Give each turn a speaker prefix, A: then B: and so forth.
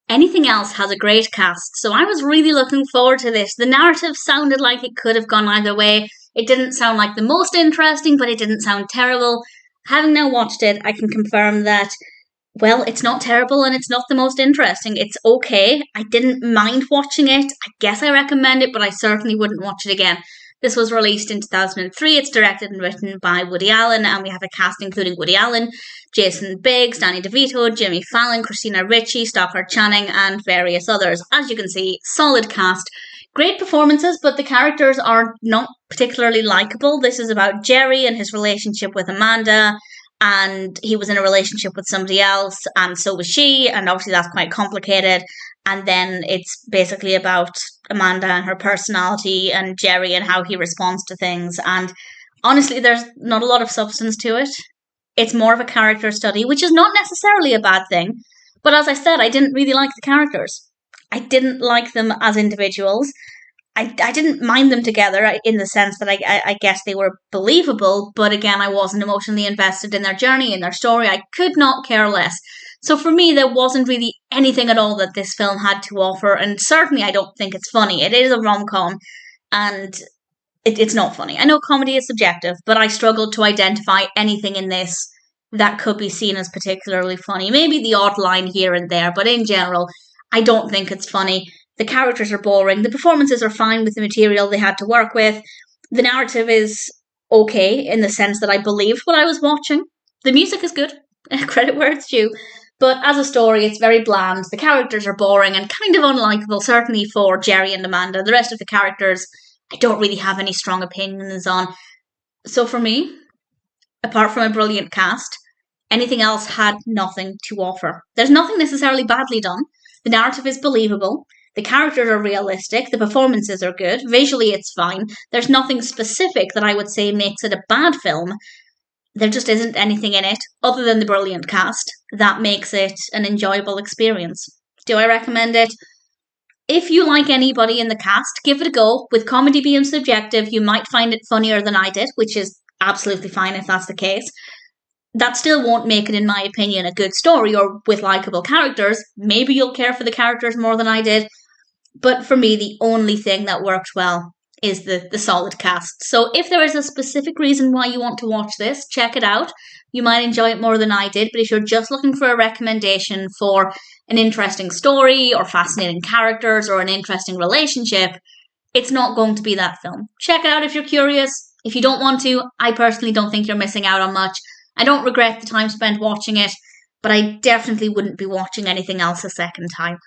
A: Anything else has a great cast, so I was really looking forward to this. The narrative sounded like it could have gone either way. It didn't sound like the most interesting, but it didn't sound terrible. Having now watched it, I can confirm that, well, it's not terrible and it's not the most interesting. It's okay. I didn't mind watching it. I guess I recommend it, but I certainly wouldn't watch it again. This was released in 2003. It's directed and written by Woody Allen, and we have a cast including Woody Allen, Jason Biggs, Danny DeVito, Jimmy Fallon, Christina Ricci, Stockard Channing, and various others. As you can see, solid cast. Great performances, but the characters are not particularly likable. This is about Jerry and his relationship with Amanda, and he was in a relationship with somebody else, and so was she, and obviously that's quite complicated. And then it's basically about Amanda and her personality and Jerry and how he responds to things. And honestly, there's not a lot of substance to it. It's more of a character study, which is not necessarily a bad thing. But as I said, I didn't really like the characters. I didn't like them as individuals. I didn't mind them together in the sense that I guess they were believable. But again, I wasn't emotionally invested in their journey, in their story. I could not care less. So for me, there wasn't really anything at all that this film had to offer, and certainly I don't think it's funny. It is a rom-com, and it's not funny. I know comedy is subjective, but I struggled to identify anything in this that could be seen as particularly funny. Maybe the odd line here and there, but in general, I don't think it's funny. The characters are boring. The performances are fine with the material they had to work with. The narrative is okay in the sense that I believed what I was watching. The music is good. Credit where it's due. But as a story, it's very bland. The characters are boring and kind of unlikable, certainly for Jerry and Amanda. The rest of the characters, I don't really have any strong opinions on. So for me, apart from a brilliant cast, anything else had nothing to offer. There's nothing necessarily badly done. The narrative is believable. The characters are realistic. The performances are good. Visually, it's fine. There's nothing specific that I would say makes it a bad film. There just isn't anything in it, other than the brilliant cast, that makes it an enjoyable experience. Do I recommend it? If you like anybody in the cast, give it a go. With comedy being subjective, you might find it funnier than I did, which is absolutely fine if that's the case. That still won't make it, in my opinion, a good story or with likable characters. Maybe you'll care for the characters more than I did. But for me, the only thing that worked well is the solid cast. So if there is a specific reason why you want to watch this, check it out. You might enjoy it more than I did, but if you're just looking for a recommendation for an interesting story or fascinating characters or an interesting relationship, it's not going to be that film. Check it out if you're curious. If you don't want to, I personally don't think you're missing out on much. I don't regret the time spent watching it, but I definitely wouldn't be watching anything else a second time.